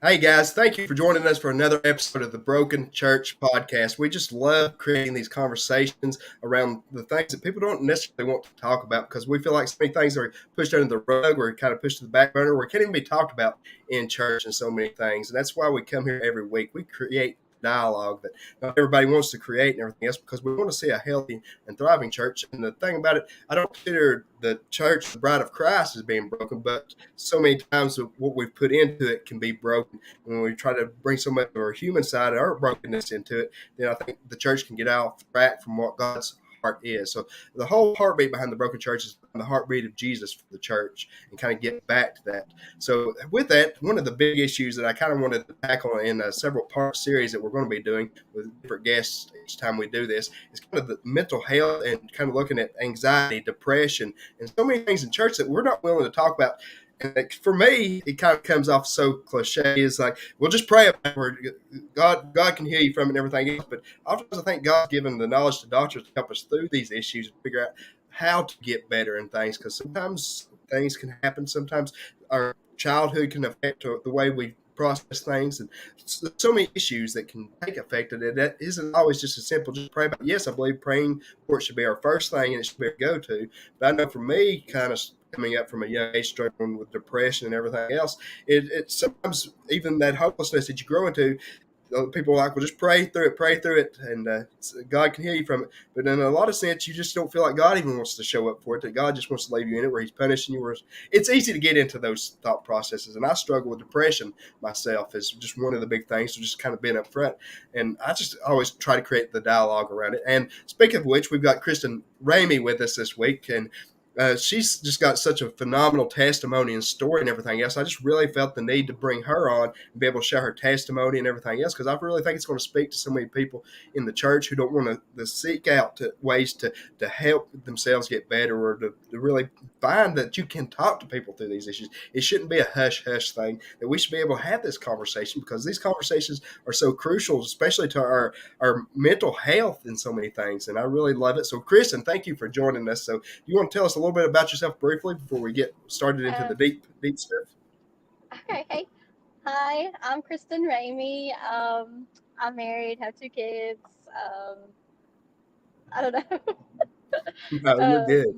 Hey guys, thank you for joining us for another episode of the Broken Church Podcast. We just love creating these conversations around the things that people don't necessarily want to talk about because we feel like so many things are pushed under the rug or kind of pushed to the back burner or can't even be talked about in church and so many things. And that's why we come here every week. We create dialogue that not everybody wants to create and everything else because we want to see a healthy and thriving church. And the thing about it, I don't consider the church the bride of Christ as being broken, but so many times what we've put into it can be broken. When we try to bring so much of our human side, our brokenness into it, then I think the church can get off track from what God's heart is. So the whole heartbeat behind the broken church is the heartbeat of Jesus for the church and kind of get back to that. So with that, one of the big issues that I kind of wanted to tackle in a several part series that we're going to be doing with different guests each time we do this is kind of the mental health and kind of looking at anxiety, depression, and so many things in church that we're not willing to talk about. And for me, it kind of comes off so cliche. It's like, we'll just pray about it. God can heal you from it and everything else. But oftentimes I think God's given the knowledge to doctors to help us through these issues and figure out how to get better in things. Because sometimes things can happen. Sometimes our childhood can affect the way we process things, and so many issues that can take effect. And that isn't always just as simple. Just pray about it. Yes, I believe praying for it should be our first thing and it should be our go-to. But I know for me, kind of coming up from a young age, struggling with depression and everything else, it sometimes even that hopelessness that you grow into, people are like, well, just pray through it, and God can heal you from it. But in a lot of sense, you just don't feel like God even wants to show up for it, that God just wants to leave you in it where he's punishing you. Where it's easy to get into those thought processes. And I struggle with depression myself as just one of the big things, so just kind of being up front. And I just always try to create the dialogue around it. And speaking of which, we've got Kristen Ramey with us this week. And she's just got such a phenomenal testimony and story and everything else. I just really felt the need to bring her on and be able to share her testimony and everything else because I really think it's going to speak to so many people in the church who don't want to seek out ways to help themselves get better or to really find that you can talk to people through these issues. It shouldn't be a hush hush thing, that we should be able to have this conversation because these conversations are so crucial, especially to our mental health in so many things. And I really love it. So, Kristen, thank you for joining us. So, you want to tell us a little bit about yourself briefly before we get started into Uh, the deep stuff? okay, hey. Hi, I'm Kristen Ramey. I'm married, have two kids. I don't know. No, you're um, good.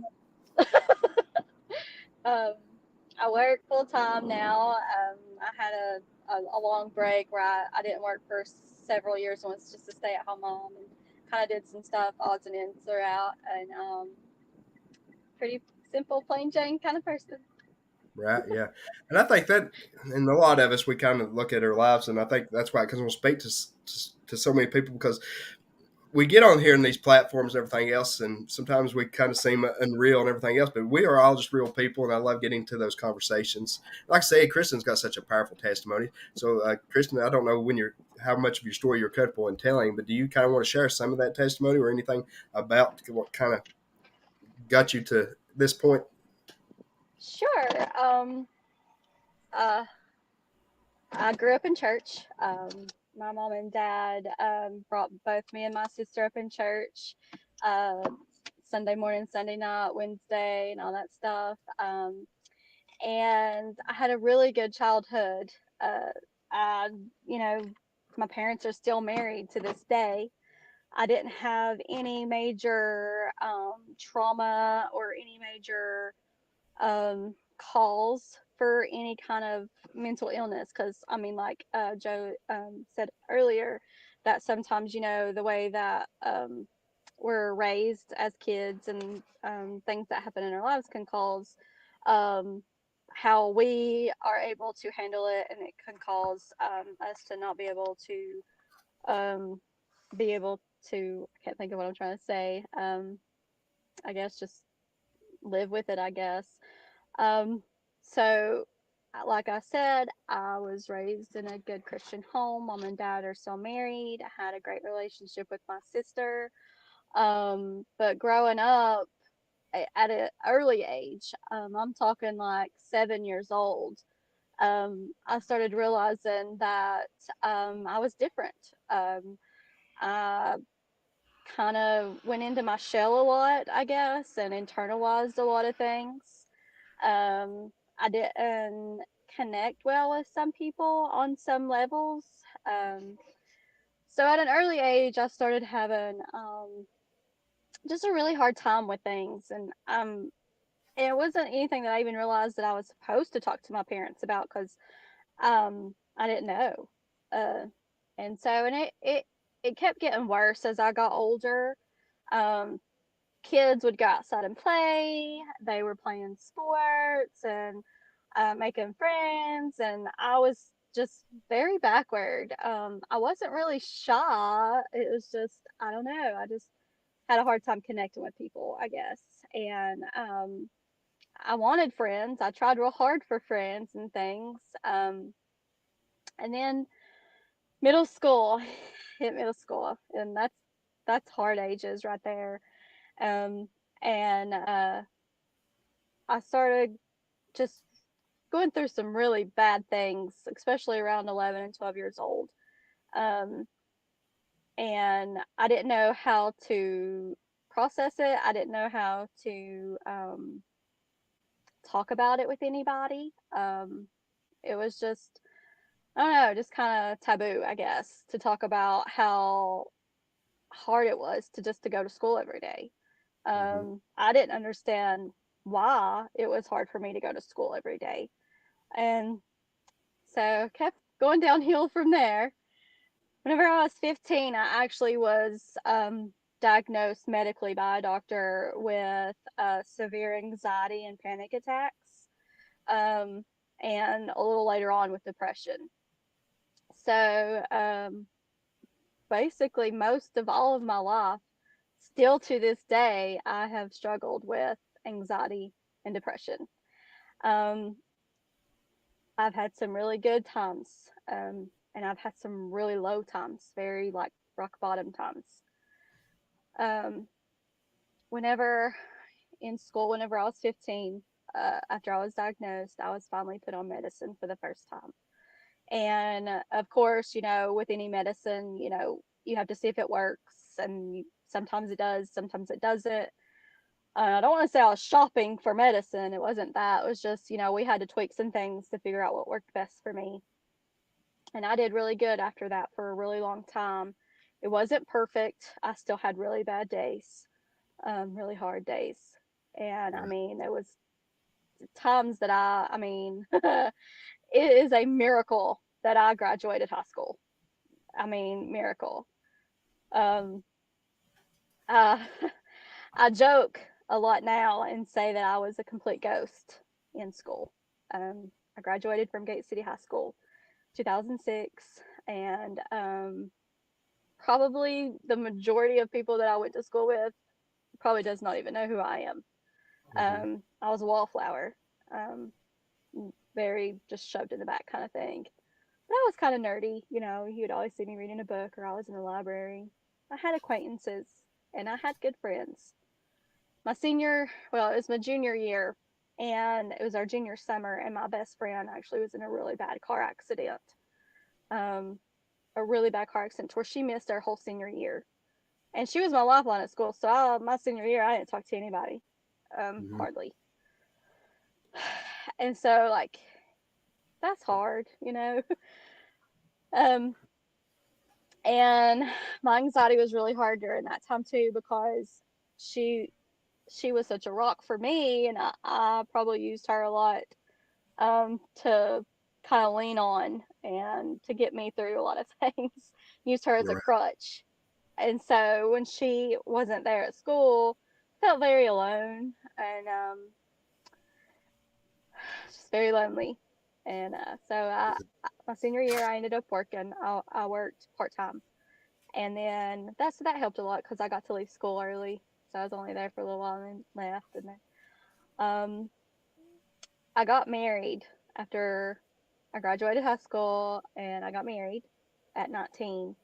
um, I work full time now. I had a long break where I didn't work for several years once just to stay at home mom and kind of did some stuff, odds and ends throughout. And pretty simple, plain Jane kind of person. Right, yeah, and I think that, and a lot of us, we kind of look at our lives, and I think that's why, because we'll speak to so many people, because we get on here in these platforms and everything else, and sometimes we kind of seem unreal and everything else, but we are all just real people, and I love getting to those conversations. Like I say, Kristen's got such a powerful testimony. So, Kristen, I don't know how much of your story you're comfortable in telling, but do you kind of want to share some of that testimony or anything about what kind of got you to this point? Sure. Uh, I grew up in church. My mom and dad brought both me and my sister up in church uh, Sunday morning, Sunday night, Wednesday, and all that stuff. And I had a really good childhood. Uh, I, you know, my parents are still married to this day. I didn't have any major trauma or any major calls for any kind of mental illness because I mean like Joe said earlier that sometimes the way that we're raised as kids and things that happen in our lives can cause um, how we are able to handle it, and it can cause us to not um, be able to I can't think of what I'm trying to say. I guess just live with it, I guess. um, so, like I said, I was raised in a good Christian home. Mom and dad are still married. I had a great relationship with my sister. But growing up at an early age, I'm talking like 7 years old, I started realizing that I was different. I kind of went into my shell a lot, I guess, and internalized a lot of things. I didn't connect well with some people on some levels. Um, so at an early age, I started having just a really hard time with things, and it wasn't anything that I even realized that I was supposed to talk to my parents about because I didn't know. Uh, and so, and it kept getting worse as I got older. Um, Kids would go outside and play. They were playing sports and making friends, and I was just very backward. I wasn't really shy. It was just, I don't know. I just had a hard time connecting with people, I guess. And I wanted friends. I tried real hard for friends and things. And then middle school, hit middle school, and that's hard ages right there. Um, and I started just going through some really bad things, especially around 11 and 12 years old. Um, and I didn't know how to process it. I didn't know how to talk about it with anybody. It was just, I don't know, just kind of taboo, I guess, to talk about how hard it was to go to school every day. Mm-hmm. I didn't understand why it was hard for me to go to school every day. And so kept going downhill from there. Whenever I was 15, I actually was diagnosed medically by a doctor with severe anxiety and panic attacks, um, and a little later on with depression. So basically, most of all of my life, still to this day, I have struggled with anxiety and depression. Um, I've had some really good times, and I've had some really low times, very like rock bottom times. Um, Whenever in school, whenever I was 15, after I was diagnosed, I was finally put on medicine for the first time. And of course, with any medicine, you have to see if it works, and sometimes it does, sometimes it doesn't. I don't want to say I was shopping for medicine. It wasn't that. It was just, we had to tweak some things to figure out what worked best for me. And I did really good after that for a really long time. It wasn't perfect. I still had really bad days, really hard days. And I Yeah. mean, there was times that it is a miracle that I graduated high school. I mean, miracle. Um, uh, I joke a lot now and say that I was a complete ghost in school. I graduated from Gate City High School 2006, and probably the majority of people that I went to school with probably does not even know who I am. Mm-hmm. I was a wallflower, um, very just shoved in the back kind of thing. But I was kind of nerdy, you'd always see me reading a book or I was in the library. I had acquaintances and I had good friends. It was my junior year, and it was our junior summer, and my best friend actually was in a really bad car accident. Um, a really bad car accident where she missed our whole senior year. And she was my lifeline at school. So my senior year, I didn't talk to anybody, Mm-hmm. hardly. And so, like, that's hard, um, and my anxiety was really hard during that time too because she she was such a rock for me, and I probably used her a lot, to kind of lean on and to get me through a lot of things. Used her as a Right. crutch. And so when she wasn't there at school, I felt very alone and just very lonely. And my senior year, I ended up working. I worked part time, and then that helped a lot because I got to leave school early, so I was only there for a little while and then left. And then I got married after I graduated high school, and I got married at 19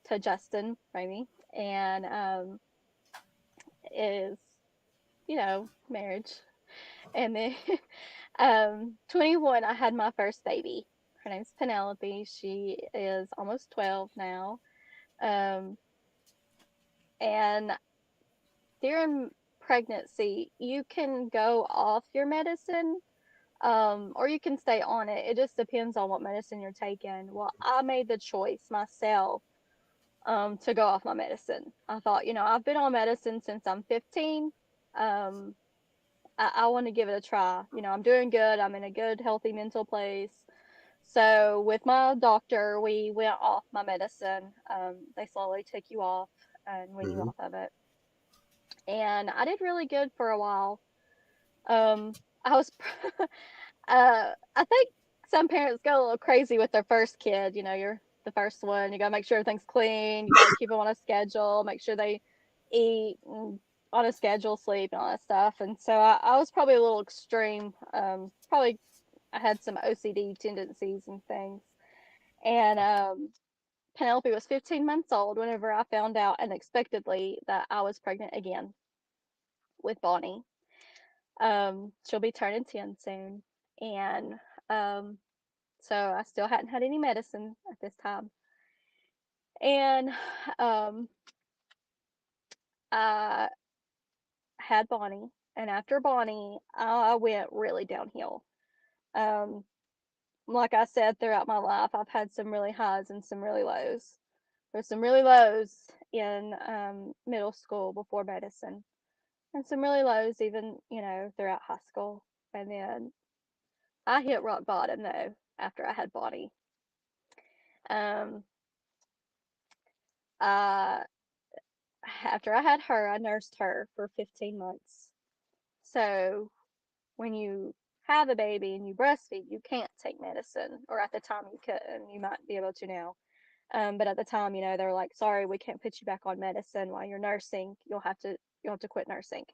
to Justin Ramey, and is marriage. And then 21, I had my first baby. Her name's Penelope. She is almost 12 now. Um, and during pregnancy, you can go off your medicine, or you can stay on it. It just depends on what medicine you're taking. Well, I made the choice myself to go off my medicine. I thought, I've been on medicine since I'm 15. Um, I want to give it a try. I'm doing good. I'm in a good, healthy mental place. So with my doctor, we went off my medicine. They slowly take you off and wean you Mm-hmm. off of it. And I did really good for a while. Um, I was, I think some parents go a little crazy with their first kid. You're the first one. You got to make sure everything's clean. You got to keep them on a schedule, make sure they eat on a schedule, sleep, and all that stuff. And so I was probably a little extreme. Probably I had some OCD tendencies and things. And Penelope was 15 months old whenever I found out unexpectedly that I was pregnant again with Bonnie. She'll be turning 10 soon. And um, so I still hadn't had any medicine at this time. And um, I had Bonnie. And after Bonnie, I went really downhill. Um, like I said, throughout my life, I've had some really highs and some really lows. There's some really lows in middle school before medicine, and some really lows even, throughout high school. And then I hit rock bottom though after I had Bonnie. Um, I After I had her, I nursed her for 15 months. So when you have a baby and you breastfeed, you can't take medicine, or at the time you could, and you might be able to now. But at the time, they're like, sorry, we can't put you back on medicine while you're nursing. You'll have to quit nursing.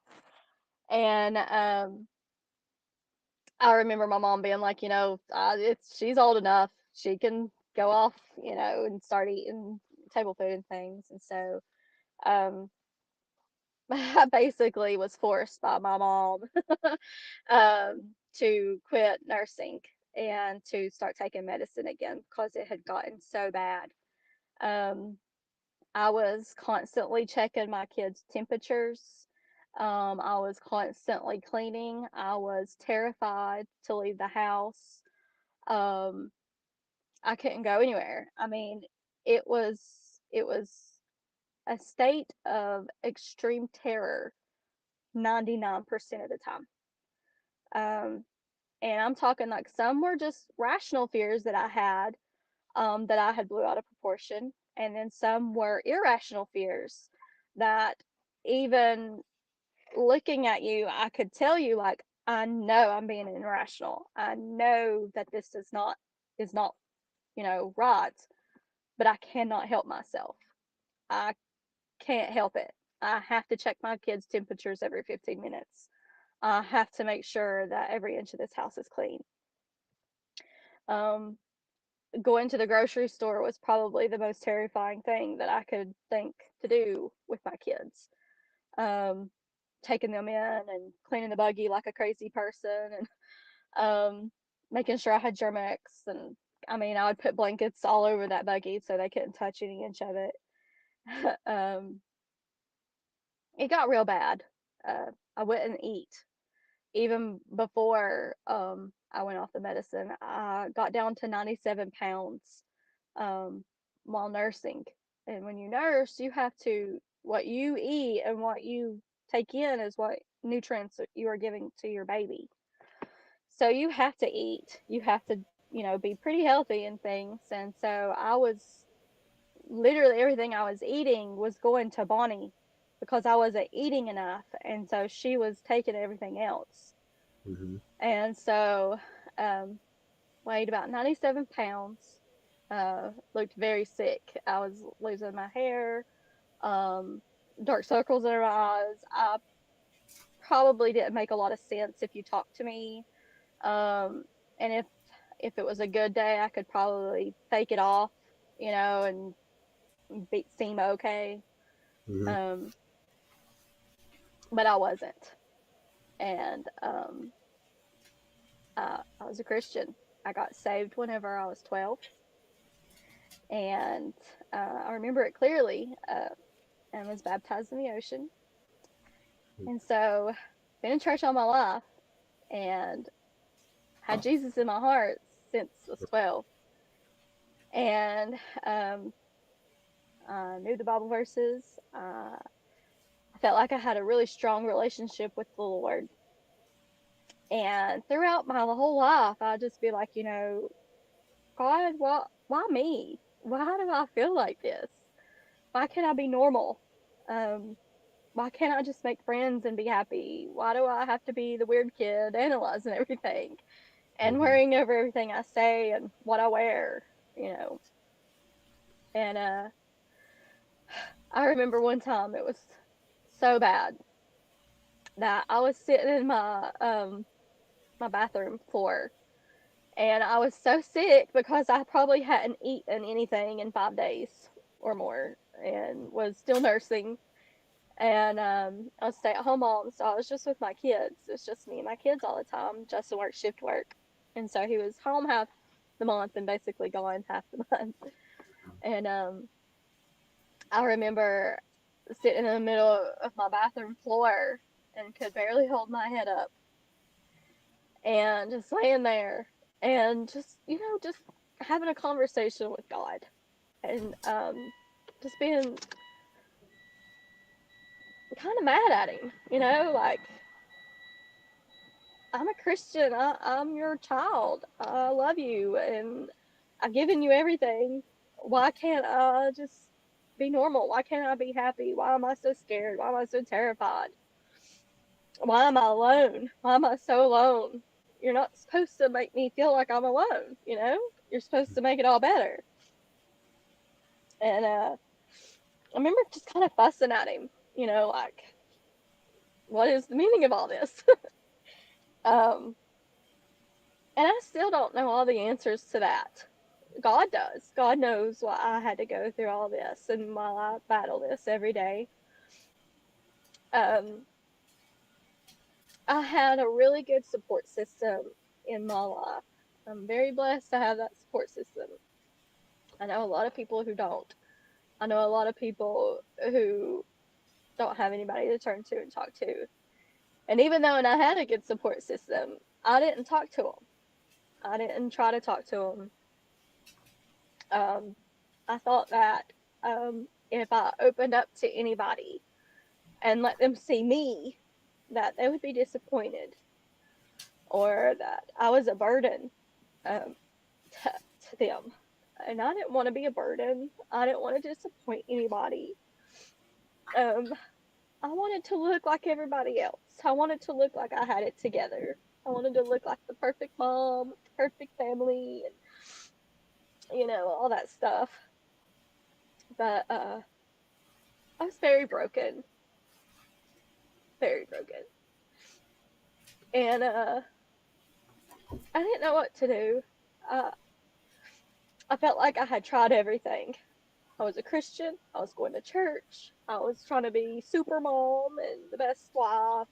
And I remember my mom being like, she's old enough. She can go off, and start eating table food and things. And so um, I basically was forced by my mom to quit nursing and to start taking medicine again because it had gotten so bad. Um, I was constantly checking my kids' temperatures. I was constantly cleaning. I was terrified to leave the house. Um, I couldn't go anywhere. I mean, it was it was a state of extreme terror 99% of the time. Um, and I'm talking like some were just rational fears that I had blew out of proportion, and then some were irrational fears that even looking at you, I could tell you like I know I'm being irrational. I know that this is not right, but I cannot help myself. I can't help it. I have to check my kids' temperatures every 15 minutes. I have to make sure that every inch of this house is clean. Um, Going to the grocery store was probably the most terrifying thing that I could think to do with my kids. Um, Taking them in and cleaning the buggy like a crazy person, and making sure I had Germex. And I mean, I would put blankets all over that buggy so they couldn't touch any inch of it. um, it got real bad. I wouldn't eat even before I went off the medicine. I got down to 97 pounds um, while nursing. And when you nurse, you have to, what you eat and what you take in is what nutrients you are giving to your baby. So you have to eat. You have to, be pretty healthy and things. And so I was literally everything I was eating was going to Bonnie because I wasn't eating enough. And so she was taking everything else. Mm-hmm. And so um, weighed about 97 pounds, looked very sick. I was losing my hair, um, dark circles in my eyes. I probably didn't make a lot of sense if you talked to me. And if it was a good day, I could probably fake it off, and seem okay. Mm-hmm. Um, but I wasn't. And I was a Christian. I got saved whenever I was 12. And I remember it clearly, and was baptized in the ocean. And so, been in church all my life, and had Jesus in my heart since I was 12. And I knew the Bible verses. I felt like I had a really strong relationship with the Lord. And throughout my whole life, I'd just be like, God, why me? Why do I feel like this? Why can't I be normal? Um, why can't I just make friends and be happy? Why do I have to be the weird kid analyzing everything and Mm-hmm. worrying over everything I say and what I wear, you know? And I remember one time it was so bad that I was sitting in my bathroom floor, and I was so sick because I probably hadn't eaten anything in 5 days or more and was still nursing. And I was stay at home mom, so I was just with my kids. It was just me and my kids all the time. Justin worked shift work, and so he was home half the month and basically gone half the month. And I remember sitting in the middle of my bathroom floor and could barely hold my head up and just laying there and just just having a conversation with God, and just being kind of mad at him, like, I'm a Christian. I'm your child. I love you and I've given you everything. Why can't I just be normal? Why can't I be happy? Why am I so scared? Why am I so terrified? Why am I alone? Why am I so alone? You're not supposed to make me feel like I'm alone, You're supposed to make it all better. And I remember just kind of fussing at him, like, what is the meaning of all this? um, and I still don't know all the answers to that. God does. God knows why I had to go through all this and why I battle this every day. Um, I had a really good support system in my life. I'm very blessed to have that support system. I know a lot of people who don't. I know a lot of people who don't have anybody to turn to and talk to. And even though I had a good support system, I didn't talk to them. I didn't try to talk to them. I thought that if I opened up to anybody and let them see me, that they would be disappointed or that I was a burden um, to them. And I didn't want to be a burden. I didn't want to disappoint anybody. Um, I wanted to look like everybody else. I wanted to look like I had it together. I wanted to look like the perfect mom, perfect family, and all that stuff. But I was very broken, very broken, and I didn't know what to do. Uh, I felt like I had tried everything. I was a Christian. I was going to church. I was trying to be super mom and the best wife.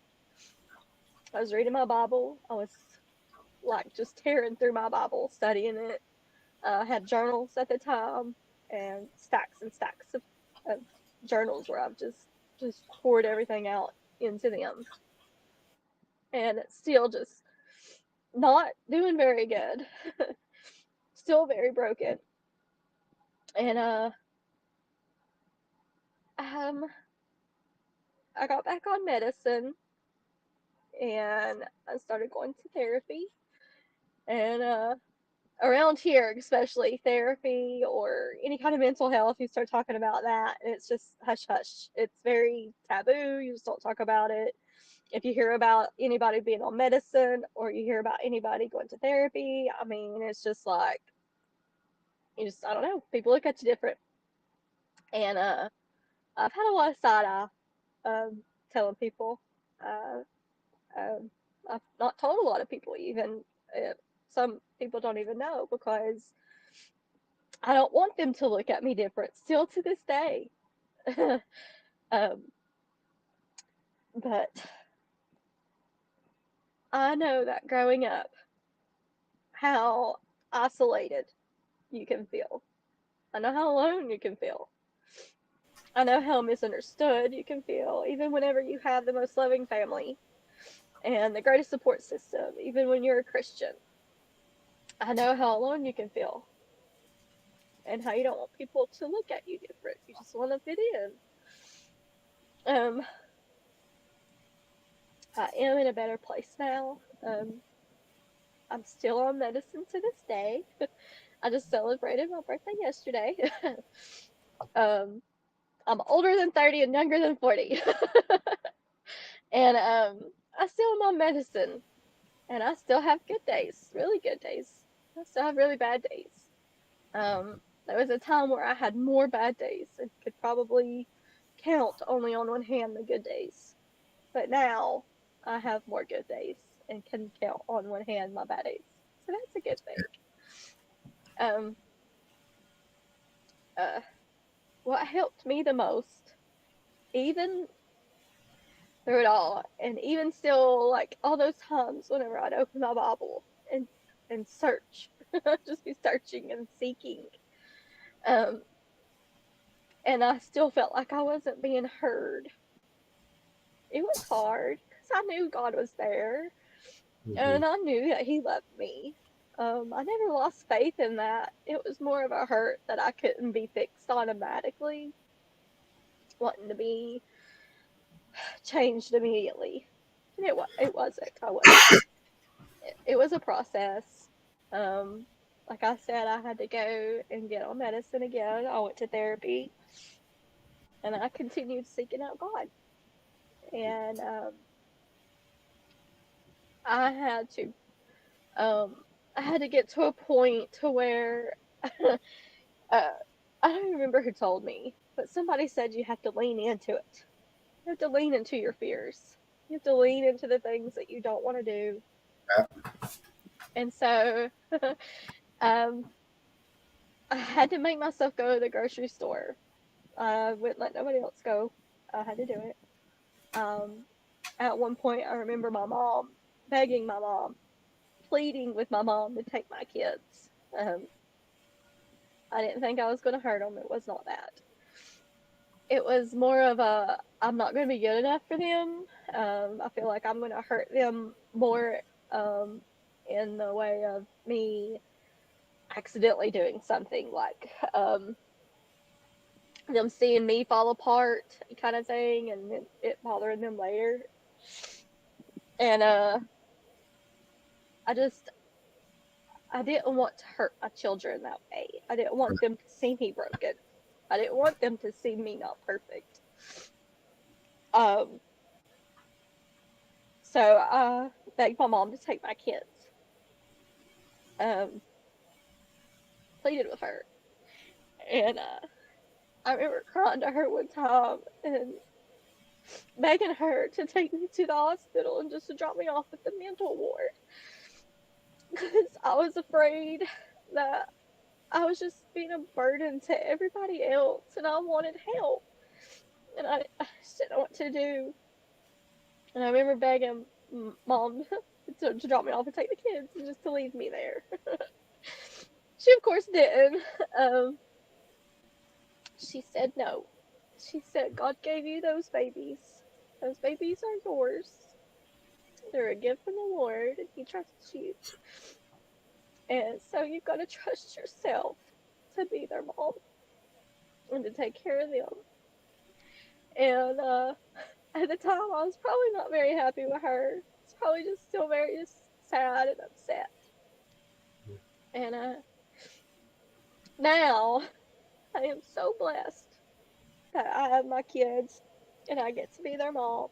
I was reading my Bible. I was like just tearing through my Bible, studying it. I had journals at the time and stacks of journals where I've just poured everything out into them. And it's still just not doing very good. Still very broken. And um I got back on medicine and I started going to therapy. And around here, especially therapy or any kind of mental health, you start talking about that, and it's just hush hush. It's very taboo. You just don't talk about it. If you hear about anybody being on medicine or you hear about anybody going to therapy, I mean, it's just like, I don't know. People look at you different. And I've had a lot of side eye telling people. Uh, um, I've not told a lot of people even. Some people don't even know because I don't want them to look at me different still to this day. um, but I know that growing up, how isolated you can feel. I know how alone you can feel. I know how misunderstood you can feel, even whenever you have the most loving family and the greatest support system, even when you're a Christian. I know how alone you can feel and how you don't want people to look at you different. You just want to fit in. I am in a better place now. I'm still on medicine to this day. I just celebrated my birthday yesterday. um, I'm older than 30 and younger than 40. And I still am on medicine. And I still have good days, really good days. I still have really bad days. There was a time where I had more bad days and could probably count only on one hand the good days. But now I have more good days and can count on one hand my bad days. So that's a good thing. Um, uh, what helped me the most, even through it all, and even still, like all those times whenever I'd open my Bible and search, just be searching and seeking, um, and I still felt like I wasn't being heard. It was hard because I knew God was there, Mm-hmm. and I knew that He loved me. I never lost faith in that. It was more of a hurt that I couldn't be fixed automatically, wanting to be changed immediately. And it wasn't. I wasn't. It was a process. Um, like I said, I had to go and get on medicine again. I went to therapy, and I continued seeking out God. And I had to um, I had to get to a point to where I don't remember who told me, but somebody said you have to lean into it. You have to lean into your fears. You have to lean into the things that you don't want to do. And so um, I had to make myself go to the grocery store. I wouldn't let nobody else go. I had to do it. Um, at one point, I remember my mom begging my mom, pleading with my mom to take my kids. I didn't think I was going to hurt them. It was not that. It was more of a, I'm not going to be good enough for them. I feel like I'm going to hurt them more um, in the way of me accidentally doing something like them seeing me fall apart kind of thing, and it bothering them later. And I just, I didn't want to hurt my children that way. I didn't want them to see me broken. I didn't want them to see me not perfect. Um, so I begged my mom to take my kids. Um, pleaded with her, and I remember crying to her one time and begging her to take me to the hospital and just to drop me off at the mental ward because I was afraid that I was just being a burden to everybody else, and I wanted help, and I just didn't know what to do. And I remember begging mom to drop me off and take the kids and just to leave me there. She, of course, didn't. Um, she said no. She said, God gave you those babies. Those babies are yours. They're a gift from the Lord, and He trusts you. And so you've got to trust yourself to be their mom and to take care of them. And at the time, I was probably not very happy with her. It's probably just still very just sad and upset. And now I am so blessed that I have my kids and I get to be their mom.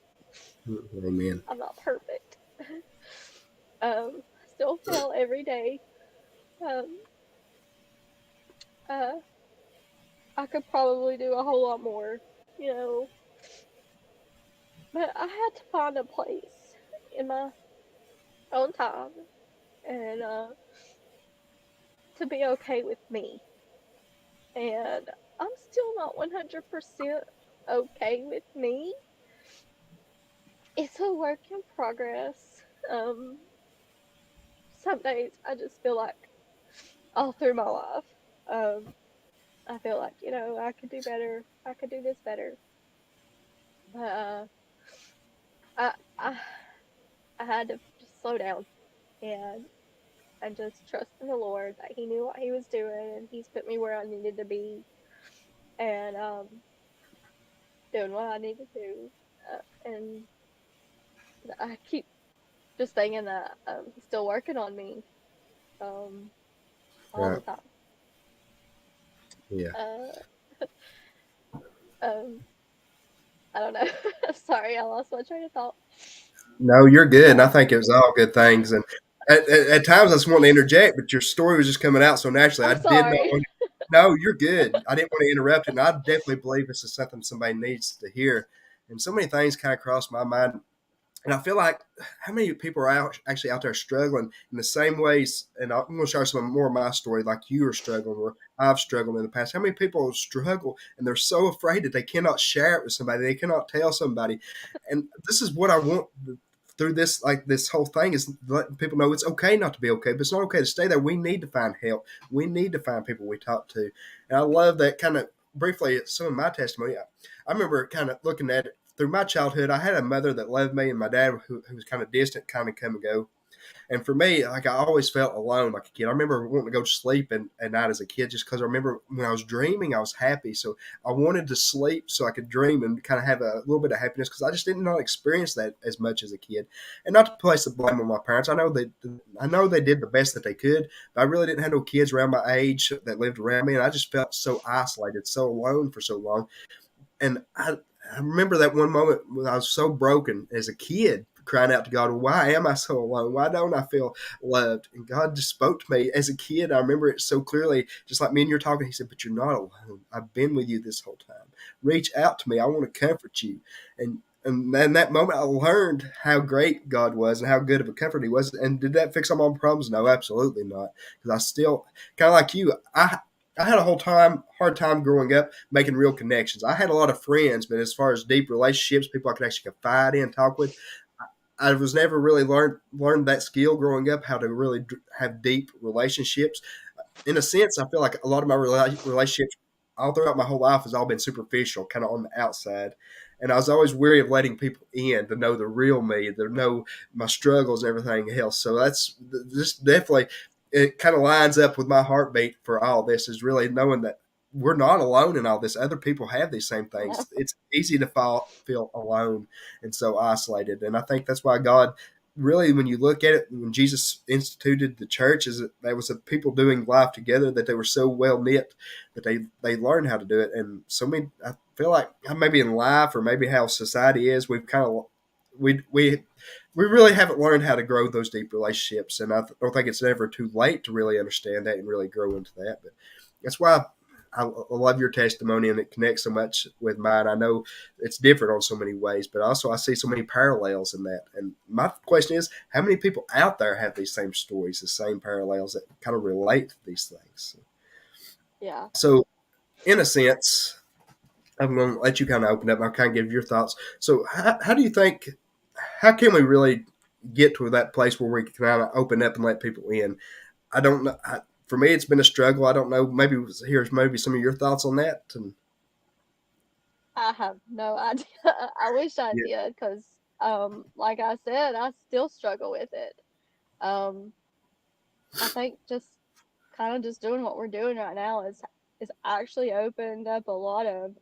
Amen. I'm not perfect. Still fail every day. Um, uh, I could probably do a whole lot more, you know, but I had to find a place in my own time and to be okay with me. And I'm still not 100% okay with me. It's a work in progress. Um, some days I just feel like all through my life, um, I feel like, I could do better. I could do this better. But I, I, I had to just slow down and and just trust in the Lord that He knew what He was doing and He's put me where I needed to be and doing what I need to do. And I keep just thinking that He's still working on me um, all Right. the time. Yeah. Uh, um, I don't know. Sorry, I lost my train of thought. No, you're good. And I Um, think it was all good things. And at times I just want to interject, but your story was just coming out so naturally. I I'm did not sorry. want to. No, you're good. I didn't want to interrupt it. And I definitely believe this is something somebody needs to hear. And so many things kind of crossed my mind. And I feel like how many people are actually out there struggling in the same ways. And I'm going to share some more of my story, like you are struggling, or I've struggled in the past. How many people struggle and they're so afraid that they cannot share it with somebody, they cannot tell somebody. And this is what I want through this, like this whole thing, is letting people know it's okay not to be okay, but it's not okay to stay there. We need to find help. We need to find people we talk to. And I love that kind of briefly some of my testimony. I remember kind of looking at it through my childhood. I had a mother that loved me, and my dad who was kind of distant, kind of come and go. And for me, like I always felt alone like a kid. I remember wanting to go to sleep at night as a kid just because I remember when I was dreaming, I was happy. So I wanted to sleep so I could dream and kind of have a little bit of happiness because I just did not experience that as much as a kid. And not to place the blame on my parents. I know they did the best that they could, but I really didn't have no kids around my age that lived around me, and I just felt so isolated, so alone for so long. And I remember that one moment when I was so broken as a kid, crying out to God, why am I so alone? Why don't I feel loved? And God just spoke to me as a kid. I remember it so clearly, just like me and you're talking. He said, but you're not alone. I've been with you this whole time. Reach out to me. I want to comfort you. And in that moment, I learned how great God was and how good of a comfort He was. And did that fix all my problems? No, absolutely not. Because I still, kind of like you, I had a hard time growing up making real connections. I had a lot of friends, but as far as deep relationships, people I could actually confide in, talk with, I was never really learned that skill growing up, how to really have deep relationships. In a sense, I feel like a lot of my relationships all throughout my whole life has all been superficial, kind of on the outside. And I was always weary of letting people in to know the real me, to know my struggles and everything else. So that's just definitely, it kind of lines up with my heartbeat for all this, is really knowing that we're not alone in all this. Other people have these same No. things. It's easy to feel alone and so isolated. And I think that's why God really, when you look at it, when Jesus instituted the church, is that there was a people doing life together, that they were so well knit that they learned how to do it. And so many, I feel like maybe in life or maybe how society is, we've kind of we really haven't learned how to grow those deep relationships. And I don't think it's ever too late to really understand that and really grow into that. But that's why I love your testimony, and it connects so much with mine. I know it's different on so many ways, but also I see so many parallels in that. And my question is, how many people out there have these same stories, the same parallels that kind of relate to these things? Yeah. So, in a sense, I'm going to let you kind of open up. I'll kind of give your thoughts. So, how do you think? How can we really get to that place where we can kind of open up and let people in? I don't know. For me, it's been a struggle. I don't know. Maybe here's maybe some of your thoughts on that. And I have no idea. I wish I yeah, did because, like I said, I still struggle with it. Um, I think just kind of just doing what we're doing right now is actually opened up a lot of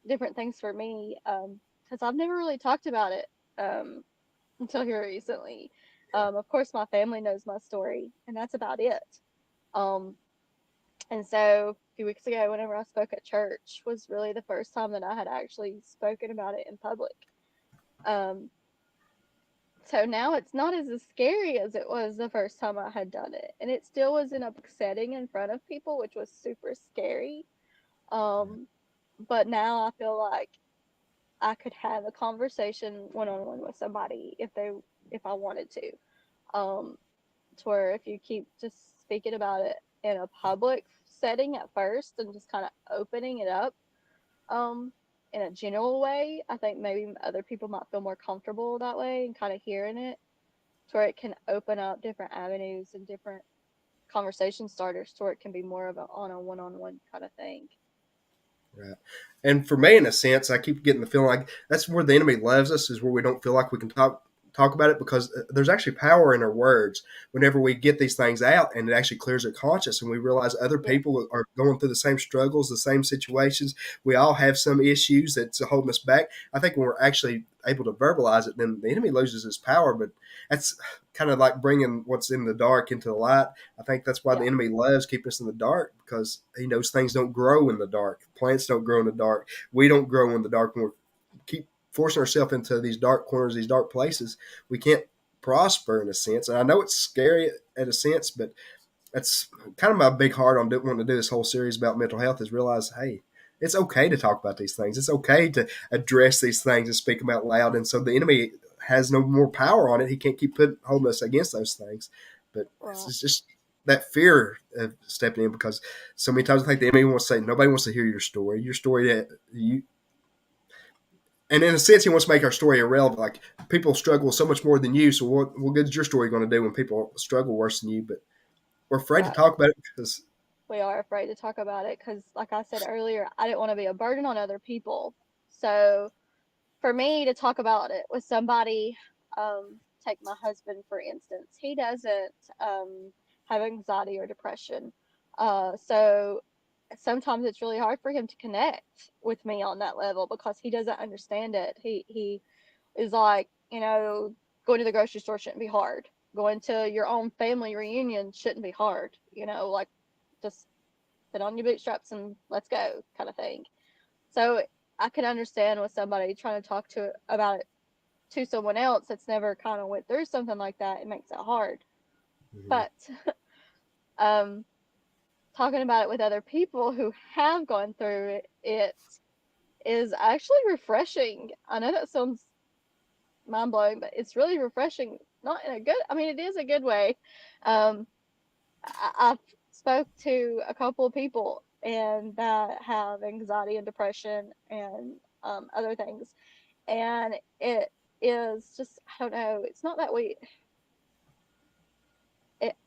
different things for me because I've never really talked about it until here recently. Of course, my family knows my story, and that's about it. Um, and so a few weeks ago, whenever I spoke at church, was really the first time that I had actually spoken about it in public. Um, so now it's not as scary as it was the first time I had done it. And it still was in a setting in front of people, which was super scary. Um, but now I feel like I could have a conversation one on one with somebody if I wanted to. Um, to where if you keep just speaking about it in a public setting at first and just kind of opening it up, um, in a general way, I think maybe other people might feel more comfortable that way and kind of hearing it to where it can open up different avenues and different conversation starters to where it can be more of a on a one-on-one kind of thing. right. And for me, in a sense, I keep getting the feeling like that's where the enemy loves us, is where we don't feel like we can talk about it because there's actually power in our words whenever we get these things out, and it actually clears our conscience and we realize other Yeah. people are going through the same struggles, the same situations. We all have some issues that's holding us back. I think when we're actually able to verbalize it, then the enemy loses his power. But that's kind of like bringing what's in the dark into the light. I think that's why the Yeah. enemy loves keeping us in the dark, because he knows things don't grow in the dark. Plants don't grow in the dark. We don't grow in the dark. When we keep forcing ourselves into these dark corners, these dark places, we can't prosper in a sense. And I know it's scary at a sense, but that's kind of my big heart on wanting to do this whole series about mental health, is realize, hey, it's okay to talk about these things. It's okay to address these things and speak them out loud. And so the enemy has no more power on it. He can't keep holding us against those things. But Right. it's just that fear of stepping in, because so many times I think the enemy wants to say, nobody wants to hear your story. Your story that you, and in a sense, he wants to make our story irrelevant. Like, people struggle so much more than you. So what good is your story going to do when people struggle worse than you? But we're afraid to Right. talk about it because We are afraid to talk about it because, like I said earlier, I didn't want to be a burden on other people. So for me to talk about it with somebody, take my husband for instance, he doesn't have anxiety or depression. So sometimes it's really hard for him to connect with me on that level because he doesn't understand it. He is like, going to the grocery store shouldn't be hard. Going to your own family reunion shouldn't be hard. Like, just put on your bootstraps and let's go, kind of thing. So I can understand with somebody trying to talk to about it to someone else that's never kind of went through something like that. It makes it hard. But um, talking about it with other people who have gone through it is actually refreshing. I know that sounds mind blowing, but it's really refreshing. Not in a good. I mean, it is a good way. Um, I've spoke to a couple of people and that have anxiety and depression and other things, and it is just, I don't know. It's not that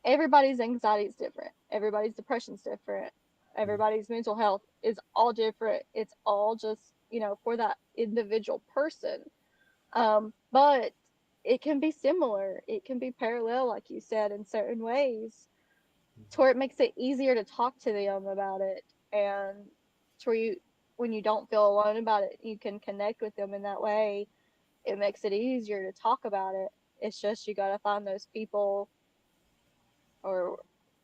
everybody's anxiety is different. Everybody's depression is different. Everybody's mental health is all different. It's all just, for that individual person. But it can be similar. It can be parallel, like you said, in certain ways, to where it makes it easier to talk to them about it, and to where when you don't feel alone about it, you can connect with them in that way. It makes it easier to talk about it. It's just you got to find those people, or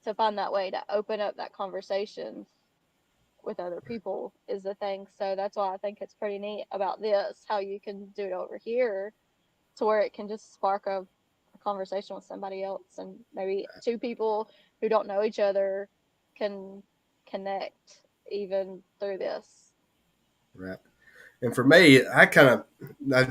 to find that way to open up that conversation with other people is the thing. So that's why I think it's pretty neat about this, how you can do it over here to where it can just spark a conversation with somebody else, and maybe two people who don't know each other can connect even through this. right. And for me, I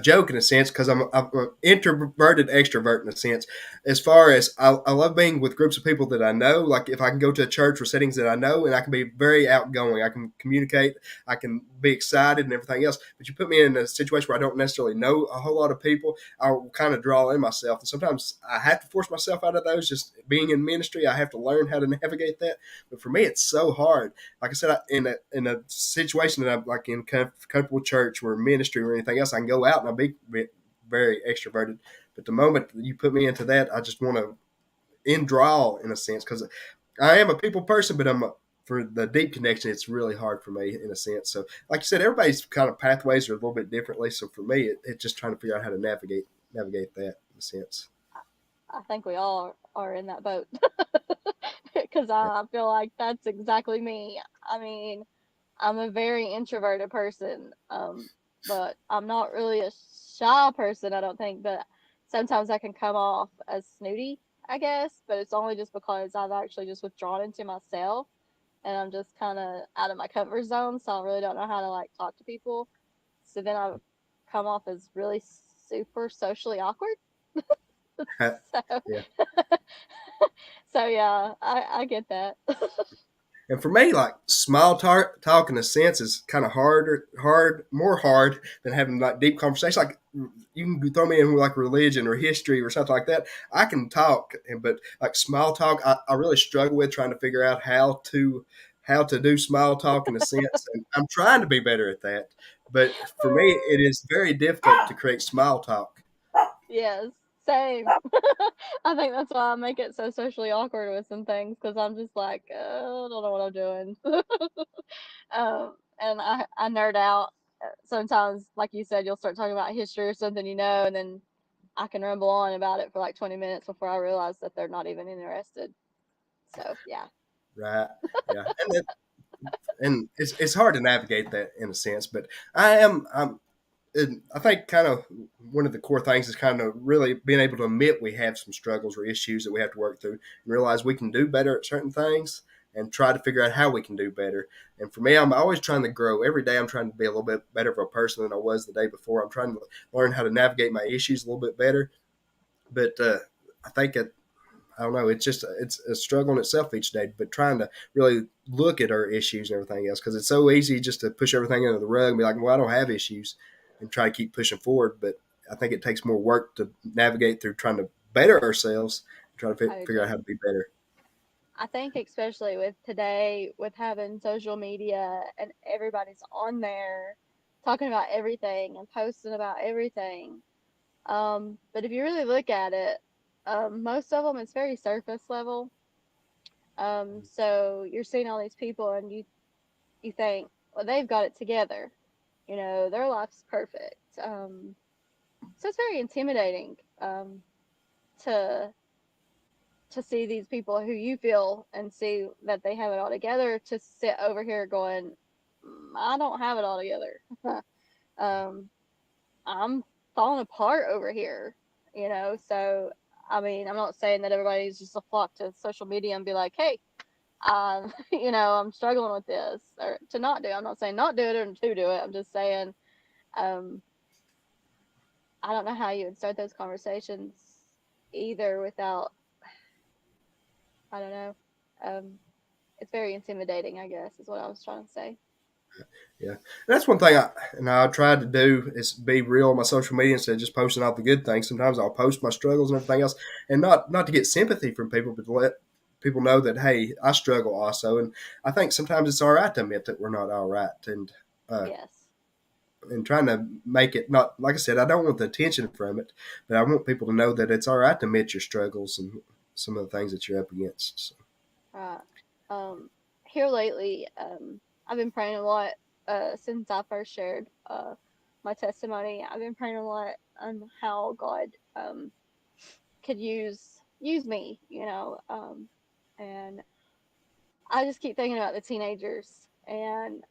joke in a sense because I'm an introverted extrovert in a sense. As far as I love being with groups of people that I know, like if I can go to a church or settings that I know, and I can be very outgoing, I can communicate, I can be excited and everything else. But you put me in a situation where I don't necessarily know a whole lot of people, I'll kind of draw in myself. And sometimes I have to force myself out of those. Just being in ministry, I have to learn how to navigate that. But for me, it's so hard. Like I said, in a situation that I'm like in comfortable church or ministry or anything else, I can go out and I'll be very extroverted. But the moment you put me into that, I just want to draw in a sense, because I am a people person, but for the deep connection, it's really hard for me in a sense. So, like you said, everybody's kind of pathways are a little bit differently. So for me, it's just trying to figure out how to navigate that in a sense. I think we all are in that boat because Yeah. I feel like that's exactly me. I mean, I'm a very introverted person, but I'm not really a shy person, I don't think. But sometimes I can come off as snooty, I guess. But it's only just because I've actually just withdrawn into myself, and I'm just kind of out of my comfort zone. So I really don't know how to like talk to people. So then I come off as really super socially awkward. So, Yeah. so yeah, I get that. And for me, like talk in a sense is kind of more hard than having like deep conversation. Like, you can throw me in with like religion or history or something like that. I can talk, but like small talk, I really struggle with trying to figure out how to do small talk in a sense. And I'm trying to be better at that. But for me, it is very difficult to create small talk. Yes. Same. I think that's why I make it so socially awkward with some things because I'm just like, I don't know what I'm doing. And I nerd out. Sometimes, like you said, you'll start talking about history or something, and then I can ramble on about it for like 20 minutes before I realize that they're not even interested. So, yeah. Right. Yeah. And it's hard to navigate that in a sense, but I'm and I think kind of one of the core things is kind of really being able to admit we have some struggles or issues that we have to work through and realize we can do better at certain things and try to figure out how we can do better. And for me, I'm always trying to grow. Every day I'm trying to be a little bit better of a person than I was the day before. I'm trying to learn how to navigate my issues a little bit better. But I think I don't know. It's just it's a struggle in itself each day, but trying to really look at our issues and everything else because it's so easy just to push everything under the rug and be like, "Well, I don't have issues," and try to keep pushing forward. But I think it takes more work to navigate through trying to better ourselves and try to I figure out agree. how to be better. I think especially with today, with having social media and everybody's on there talking about everything and posting about everything. But if you really look at it, most of them it's very surface level. So you're seeing all these people and you think, well, they've got it together. Their life's perfect. So it's very intimidating to see these people who you feel and see that they have it all together to sit over here going, I don't have it all together. um, I'm falling apart over here. So, I mean, I'm not saying that everybody's just a flock to social media and be like, hey, I'm struggling with this or to not do. I'm not saying not do it or to do it. I'm just saying, um, I don't know how you would start those conversations either without, I don't know. Um, it's very intimidating, I guess, is what I was trying to say. Yeah, and that's one thing I try to do is be real on my social media instead of just posting out the good things. Sometimes I'll post my struggles and everything else, and not to get sympathy from people, but to let people know that hey, I struggle also. And I think sometimes it's all right to admit that we're not all right, uh, Yes, and trying to make it not like I said. I don't want the attention from it, but I want people to know that it's all right to admit your struggles and some of the things that you're up against. So, right. Here lately, I've been praying a lot since I first shared my testimony. I've been praying a lot on how God could use me, and I just keep thinking about the teenagers and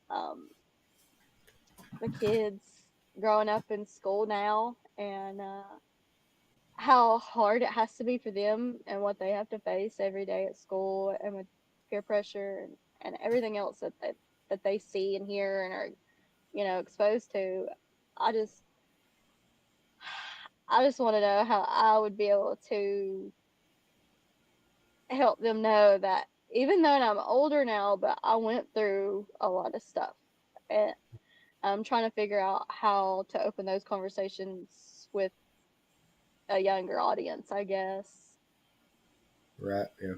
the kids growing up in school now and how hard it has to be for them and what they have to face every day at school and with peer pressure and everything else that they see and hear and are exposed to. I just i just want to know how I would be able to help them know that even though I'm older now, but I went through a lot of stuff, and I'm trying to figure out how to open those conversations with a younger audience, I guess. right, yeah.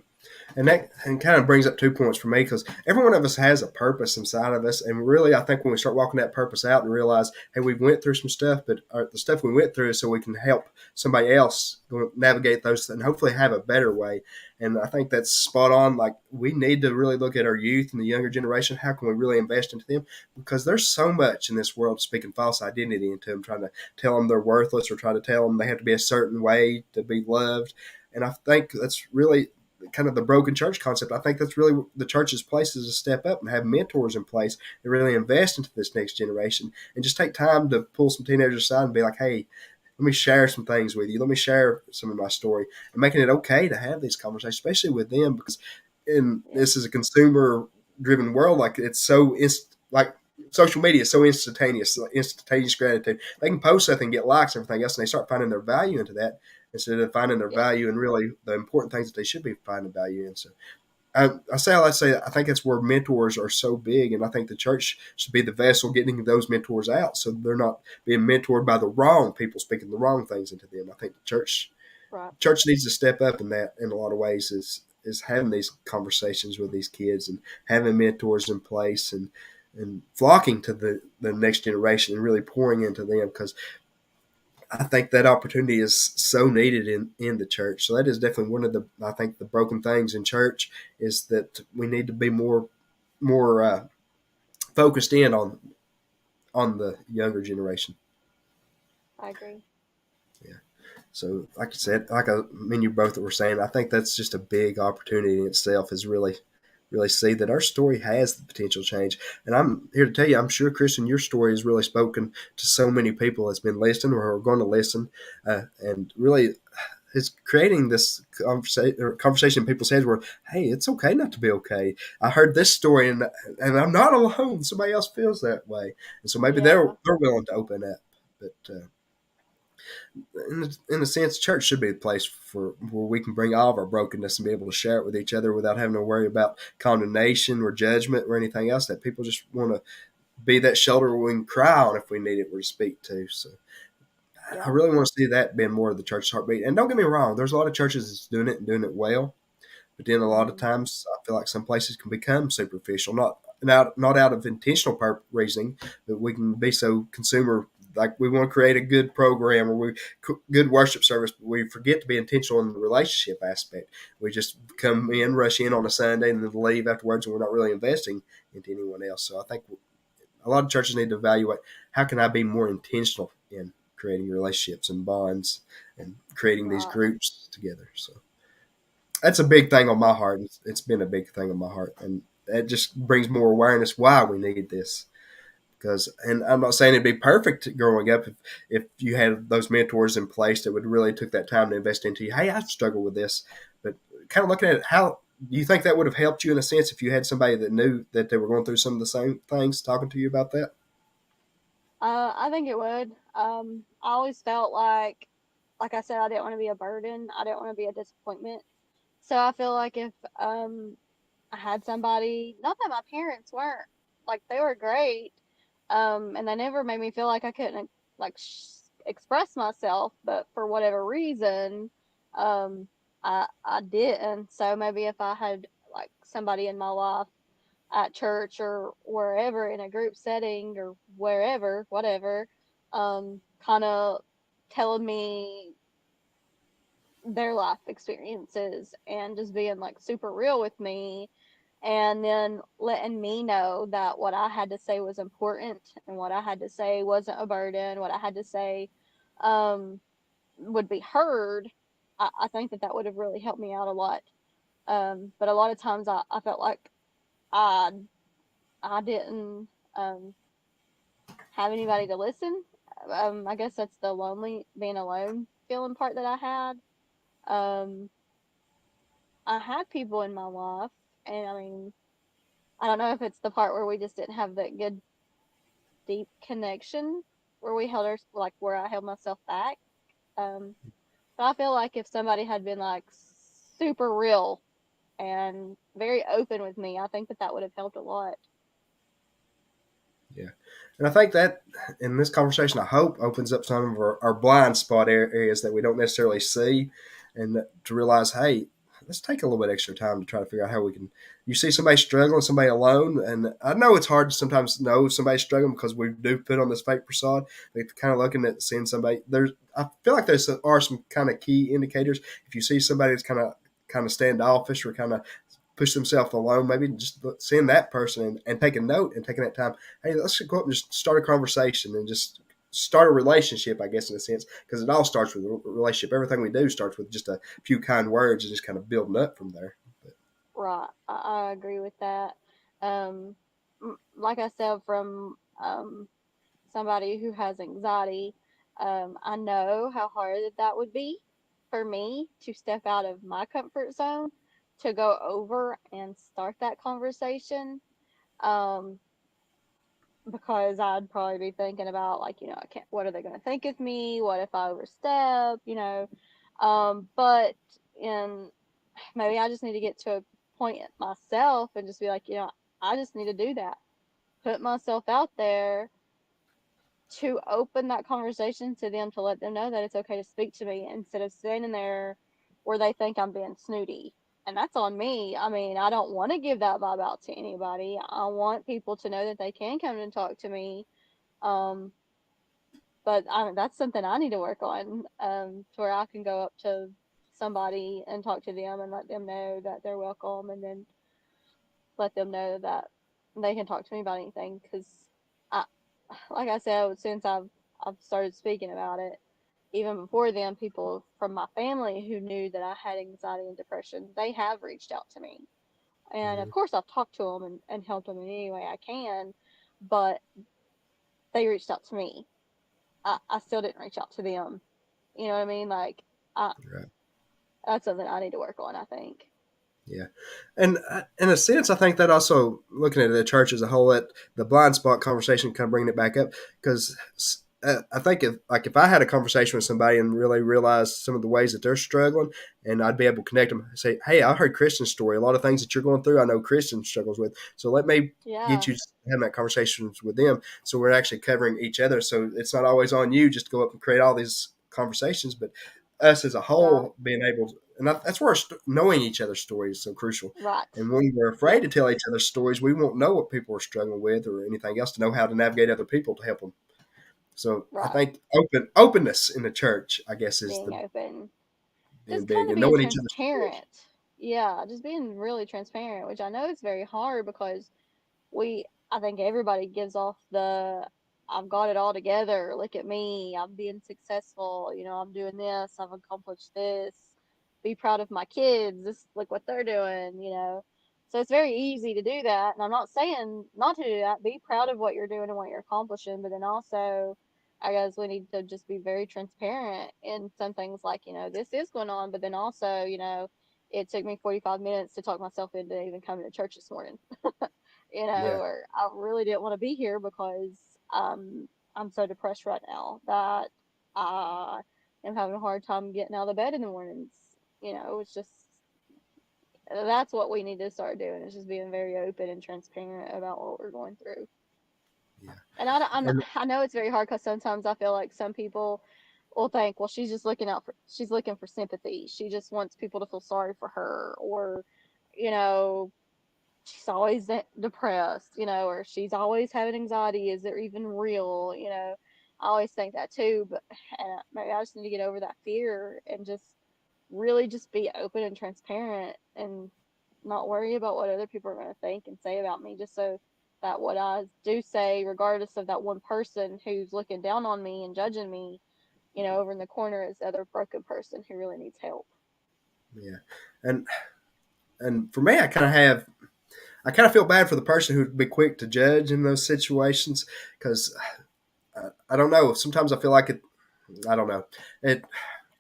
And that and kind of brings up 2 points for me because every one of us has a purpose inside of us, and really, I think when we start walking that purpose out and realize, hey, we went through some stuff, but the stuff we went through is so we can help somebody else navigate those and hopefully have a better way. And I think that's spot on. Like we need to really look at our youth and the younger generation. How can we really invest into them? Because there's so much in this world speaking false identity into them, trying to tell them they're worthless or try to tell them they have to be a certain way to be loved. And I think that's really kind of the broken church concept. I think that's really the church's place is to step up and have mentors in place and really invest into this next generation and just take time to pull some teenagers aside and be like, hey, let me share some things with you. Let me share some of my story and making it okay to have these conversations, especially with them because in Yeah, this is a consumer driven world. Like it's so like social media is so instantaneous, like instantaneous gratitude. They can post something, get likes, and everything else, and they start finding their value into that instead of finding their yeah, value in really the important things that they should be finding value in. So I say all that to say I think that's where mentors are so big, and I think the church should be the vessel getting those mentors out, so they're not being mentored by the wrong people speaking the wrong things into them. I think the right. church needs to step up in that in a lot of ways. Is having these conversations with these kids and having mentors in place and flocking to the next generation and really pouring into them because I think that opportunity is so needed in the church. So that is definitely one of the, I think, the broken things in church is that we need to be more focused in on the younger generation. I agree. Yeah. So, like I said, me and you both were saying, I think that's just a big opportunity in itself. Is really see that our story has the potential change. And I'm here to tell you, I'm sure, Christian, your story has really spoken to so many people that's been listening or are going to listen, and really is creating this conversation in people's heads where, hey, it's okay not to be okay. I heard this story and I'm not alone. Somebody else feels that way, and so maybe Yeah. they're willing to open up. But in a sense, church should be a place for where we can bring all of our brokenness and be able to share it with each other without having to worry about condemnation or judgment or anything else. That people just want to be that shoulder we can cry on if we need it or to speak to. So I Yeah. really want to see that being more of the church's heartbeat. And don't get me wrong, there's a lot of churches that's doing it and doing it well. But then a lot of Hmm. times, I feel like some places can become superficial, not out of intentional reasoning, but we can be so consumer. Like we want to create a good program or good worship service, but we forget to be intentional in the relationship aspect. We just come in, rush in on a Sunday, and then leave afterwards, and we're not really investing into anyone else. So I think a lot of churches need to evaluate how can I be more intentional in creating relationships and bonds and creating these Right. groups together. So that's a big thing on my heart. It's been a big thing on my heart, and it just brings more awareness why we need this. Because, and I'm not saying it'd be perfect growing up if you had those mentors in place that would really took that time to invest into you. Hey, I've struggled with this, but kind of looking at it, how do you think that would have helped you in a sense if you had somebody that knew that they were going through some of the same things, talking to you about that? I think it would. I always felt like I said, I didn't want to be a burden. I didn't want to be a disappointment. So I feel like if I had somebody, not that my parents weren't, like they were great, and they never made me feel like I couldn't like express myself, but for whatever reason, um, I didn't. So maybe if I had like somebody in my life at church or wherever in a group setting or wherever, whatever, kind of telling me their life experiences and just being like super real with me and then letting me know that what I had to say was important and what I had to say wasn't a burden, what I had to say um, would be heard. I think that that would have really helped me out a lot. But a lot of times I felt like I I didn't um, have anybody to listen. I guess that's the lonely, being alone feeling part that I had. Um, I had people in my life, and I mean, I don't know if it's the part where we just didn't have that good, deep connection where we held our, like, where I held myself back. Um, but I feel like if somebody had been like super real and very open with me, I think that that would have helped a lot. Yeah. And I think that in this conversation, I hope opens up some of our blind spot areas that we don't necessarily see and to realize, hey, let's take a little bit extra time to try to figure out how we can. You see somebody struggling, somebody alone, and I know it's hard to sometimes know if somebody's struggling because we do put on this fake facade. But kind of looking at seeing somebody, I feel like there are some kind of key indicators. If you see somebody that's kind of standoffish or kind of push themselves alone, maybe just seeing that person and taking note and taking that time. Hey, let's go up and just start a conversation and just start a relationship, I guess, in a sense, because it all starts with a relationship. Everything we do starts with just a few kind words and just kind of building up from there. But, Right. I agree with that. Um, like I said, from somebody who has anxiety, I know how hard that would be for me to step out of my comfort zone to go over and start that conversation. Um, because I'd probably be thinking about like, I can't, what are they going to think of me? What if I overstep, but in maybe I just need to get to a point myself and just be like, I just need to do that. Put myself out there to open that conversation to them to let them know that it's okay to speak to me instead of standing there where they think I'm being snooty. And that's on me. I mean, I don't want to give that vibe out to anybody. I want people to know that they can come and talk to me. Um, but that's something I need to work on, to where I can go up to somebody and talk to them and let them know that they're welcome, and then let them know that they can talk to me about anything. Because I, like I said, since I've started speaking about it, even before then, people from my family who knew that I had anxiety and depression, they have reached out to me. And of Mhm. course, I've talked to them and helped them in any way I can, but they reached out to me. I still didn't reach out to them. You know what I mean? Like, I, Right. that's something I need to work on, I think. Yeah, and in a sense, I think that also looking at the church as a whole, that the blind spot conversation, kind of bringing it back up, because I think if I had a conversation with somebody and really realized some of the ways that they're struggling, and I'd be able to connect them, say, "Hey, I heard Kristen's story. A lot of things that you're going through, I know Kristen struggles with. So let me get Yeah, you having that conversations with them. So we're actually covering each other. So it's not always on you just to go up and create all these conversations, but us as a right, whole being able to, and that's where knowing each other's stories is so crucial. right. And when we're afraid Yep, to tell each other's stories, we won't know what people are struggling with or anything else to know how to navigate other people to help them. So I right. think openness in the church, I guess, is Being the open. being Just big kind of and being knowing each other's stories. transparent. Yeah, just being really transparent, which I know is very hard because I think everybody gives off the I've got it all together. Look at me. I'm being successful. I'm doing this. I've accomplished this. Be proud of my kids. This look what they're doing. So it's very easy to do that. And I'm not saying not to do that. Be proud of what you're doing and what you're accomplishing, but then also I guess we need to just be very transparent in some things like, this is going on, but then also, it took me 45 minutes to talk myself into even coming to church this morning. Yeah, Or I really didn't want to be here because um, I'm so depressed right now that I am having a hard time getting out of bed in the mornings. It's just that's what we need to start doing is just being very open and transparent about what we're going through. yeah, And and I know it's very hard because sometimes I feel like some people will think, well, she's looking for sympathy. She just wants people to feel sorry for her, or you know, she's always depressed, or she's always having anxiety. Is it even real? I always think that too, but and maybe I just need to get over that fear and just really just be open and transparent and not worry about what other people are going to think and say about me, just so that what I do say, regardless of that one person who's looking down on me and judging me, over in the corner is the other broken person who really needs help. yeah, and for me, I kind of feel bad for the person who'd be quick to judge in those situations because I don't know. Sometimes I feel like it. I don't know. It.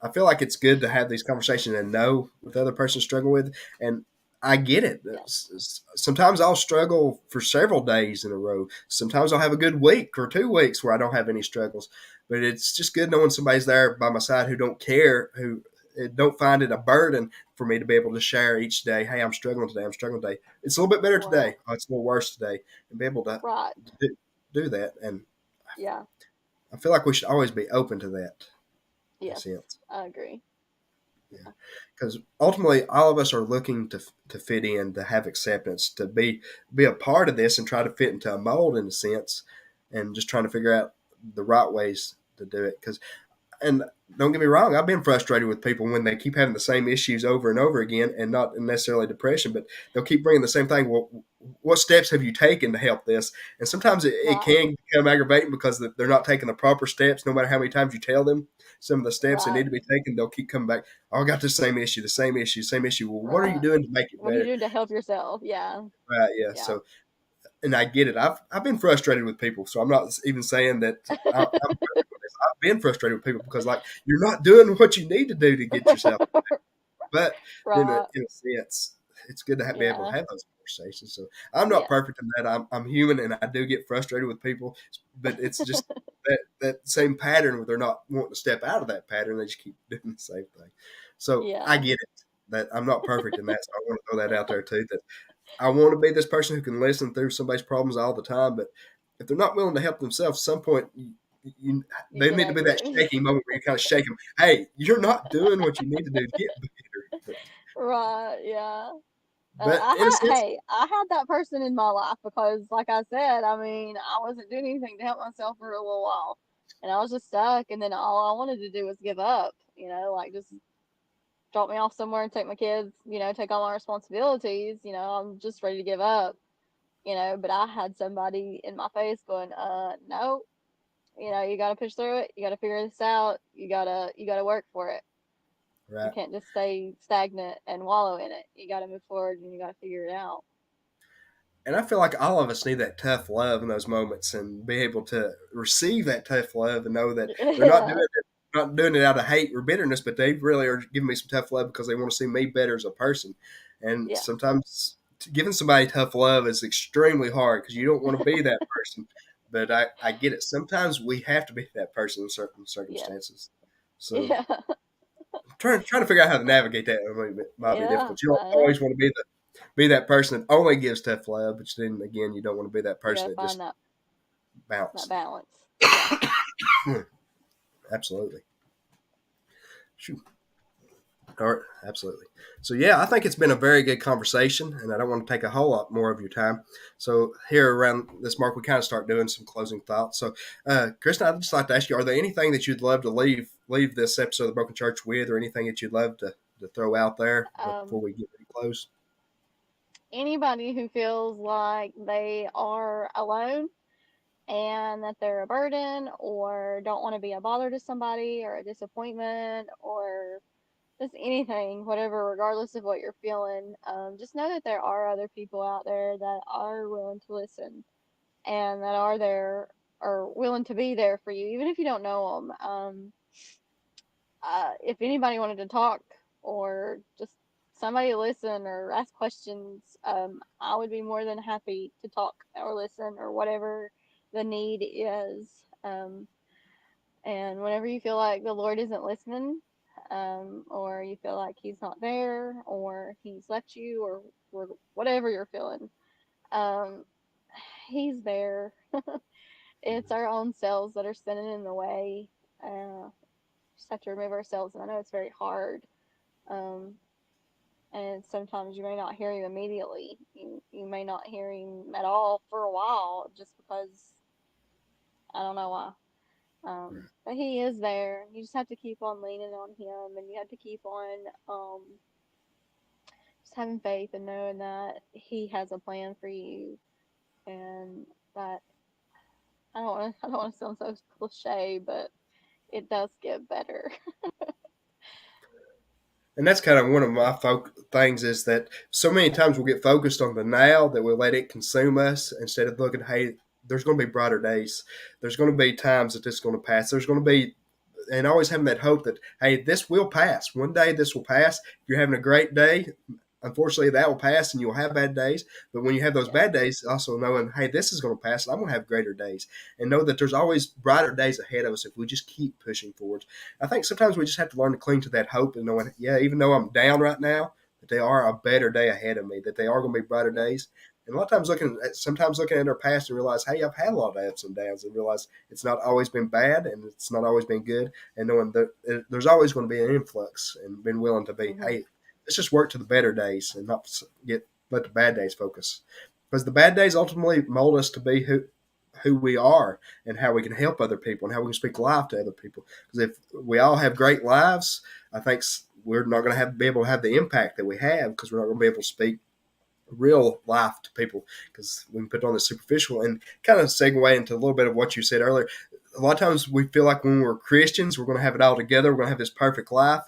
I feel like it's good to have these conversations and know what the other person's struggling with. And I get it. Yeah, Sometimes I'll struggle for several days in a row. Sometimes I'll have a good week or 2 weeks where I don't have any struggles. But it's just good knowing somebody's there by my side who don't care, who don't find it a burden for me to be able to share each day. Hey, I'm struggling today. I'm struggling today. It's a little bit better right, today. Oh, it's a little worse today. And be able to right, do that. And yeah, I feel like we should always be open to that in a yes, sense. I agree. Yeah, because ultimately, all of us are looking to fit in, to have acceptance, to be a part of this, and try to fit into a mold in a sense, and just trying to figure out the right ways to do it. Because and don't get me wrong, I've been frustrated with people when they keep having the same issues over and over again, and not necessarily depression, but they'll keep bringing the same thing. Well, what steps have you taken to help this? And sometimes it Right, can become aggravating because they're not taking the proper steps. No matter how many times you tell them some of the steps that need right, to be taken, they'll keep coming back. Oh, I got the same issue, the same issue, same issue. Well, what are you right. doing to make it What are you better? doing to help yourself? Yeah, Right? Yeah. yeah. So, and I get it. I've been frustrated with people, so I'm not even saying that I'm perfect with this. I've been frustrated with people because like you're not doing what you need to do to get yourself. But Right, in a sense, it's good to be able to yeah, have those conversations. So I'm not yes, perfect in that. I'm human, and I do get frustrated with people. But it's just that same pattern where they're not wanting to step out of that pattern. They just keep doing the same thing. So I yeah, get it. That I'm not perfect in that. So I want to throw that out there too. That I want to be this person who can listen through somebody's problems all the time, but if they're not willing to help themselves, at some point you they get need to be that angry. shaking moment where you kind of shake them. Hey, you're not doing what you need to do to get better. Right, yeah. But in a sense, I had that person in my life because, like I said, I mean, I wasn't doing anything to help myself for a little while, and I was just stuck. And then all I wanted to do was give up, like just drop me off somewhere and take my kids, take all my responsibilities. I'm just ready to give up, but I had somebody in my face going, no, you got to push through it. You got to figure this out. You got to work for it. You Right. can't just stay stagnant and wallow in it. You got to move forward and you got to figure it out. And I feel like all of us need that tough love in those moments and be able to receive that tough love and know that they're Yeah. not doing it out of hate or bitterness, but they really are giving me some tough love because they want to see me better as a person. And Yeah. sometimes giving somebody tough love is extremely hard because you don't want to be that person. But I get it. Sometimes we have to be that person in certain Yeah. circumstances. So Yeah. trying to figure out how to navigate that might be Yeah. difficult. You don't I always know. want to be that person that only gives tough love, but then again, you don't want to be that You person got to that find just that bounce. balance. Yeah. Absolutely. Shoot. All right. Absolutely. So yeah, I think it's been a very good conversation, and I don't want to take a whole lot more of your time. So here around this mark, we kind of start doing some closing thoughts. So, Kristen, I'd just like to ask you: are there anything that you'd love to leave this episode of the Broken Church with, or anything that you'd love to throw out there before Um, we get ready to close? Anybody who feels like they are alone and that they're a burden or don't want to be a bother to somebody or a disappointment or just anything, whatever, regardless of what you're feeling, just know that there are other people out there that are willing to listen and that are there or willing to be there for you, even if you don't know them. If anybody wanted to talk or just somebody to listen or ask questions, I would be more than happy to talk or listen or whatever the need is. Um, and whenever you feel like the Lord isn't listening, or you feel like He's not there, or He's left you, or whatever you're feeling, um, He's there. It's our own selves that are standing in the way. Just have to remove ourselves, and I know it's very hard. Um, and sometimes you may not hear Him immediately. You may not hear Him at all for a while, just because I don't know why. But He is there. You just have to keep on leaning on Him, and you have to keep on just having faith and knowing that He has a plan for you, and that I don't want to sound so cliche, but it does get better. And that's kind of one of my things is that so many times we'll get focused on the now that we'll let it consume us instead of looking, hey, there's going to be brighter days. There's going to be times that this is going to pass. There's going to be, and always having that hope that, hey, this will pass. One day this will pass. If you're having a great day, unfortunately that will pass and you'll have bad days. But when you have those Yeah. bad days, also knowing, hey, this is going to pass and I'm going to have greater days. And know that there's always brighter days ahead of us if we just keep pushing forward. I think sometimes we just have to learn to cling to that hope and knowing, yeah, even though I'm down right now, that they are a better day ahead of me, that they are going to be brighter Yeah. days. And a lot of times sometimes looking at our past and realize, hey, I've had a lot of ups and downs, and realize it's not always been bad and it's not always been good. And knowing that there's always going to be an influx, and being willing to be, Hmm. hey, let's just work to the better days and not let the bad days focus, because the bad days ultimately mold us to be who we are and how we can help other people and how we can speak life to other people. Because if we all have great lives, I think we're not going to be able to have the impact that we have, because we're not going to be able to speak real life to people, because we can put on the superficial. And kind of segue into a little bit of what you said earlier, a lot of times we feel like when we're Christians we're going to have it all together, we're going to have this perfect life.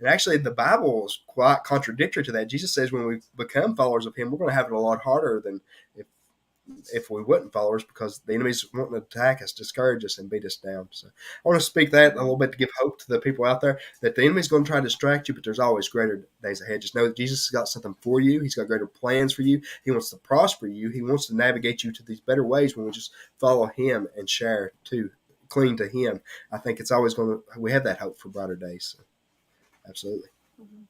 And actually the Bible is quite contradictory to that. Jesus says when we become followers of Him, we're going to have it a lot harder than if we wouldn't followers, because the enemy's wanting to attack us, discourage us, and beat us down. So I want to speak that a Hmm. little bit to give hope to the people out there that the enemy's going to try to distract you, but there's always greater days ahead. Just know that Jesus has got something for you. He's got greater plans for you. He wants to prosper you. He wants to navigate you to these better ways when we just follow Him and share too, cling to Him. I think it's always going to, we have that hope for brighter days. So, absolutely. Hmm.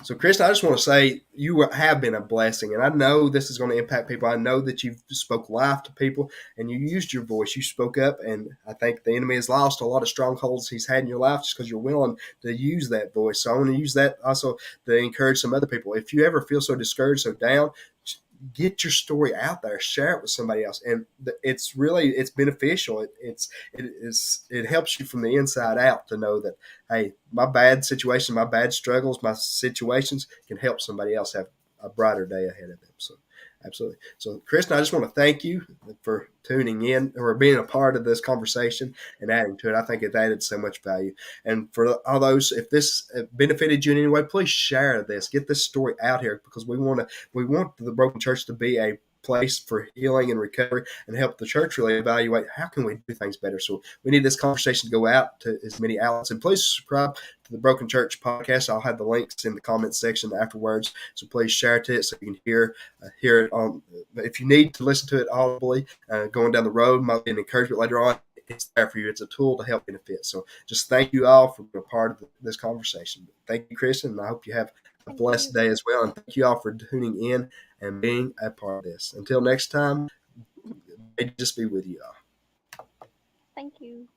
So, Kristen, I just want to say you have been a blessing, and I know this is going to impact people. I know that you've spoke life to people, and you used your voice. You spoke up, and I think the enemy has lost a lot of strongholds he's had in your life just because you're willing to use that voice. So I want to use that also to encourage some other people. If you ever feel so discouraged, so down, get your story out there, share it with somebody else, and it's beneficial. It helps you from the inside out to know that, hey, my bad situation, my bad struggles, my situations can help somebody else have a brighter day ahead of them. So absolutely. So Kristen, I just want to thank you for tuning in or being a part of this conversation and adding to it. I think it added so much value. And for all those, if this benefited you in any way, please share this. Get this story out here, because we want the Broken Church to be a place for healing and recovery, and help the church really evaluate how can we do things better. So we need this conversation to go out to as many outlets. And please subscribe to the Broken Church podcast. I'll have the links in the comments section afterwards. So please share it so you can hear it on. If you need to listen to it audibly going down the road, might be an encouragement later on. It's there for you. It's a tool to help benefit. So just thank you all for being a part of this conversation. Thank you, Kristen, and I hope you have a Thank blessed you. day as well. And thank you all for tuning in and being a part of this. Until next time, may just be with you all. Thank you.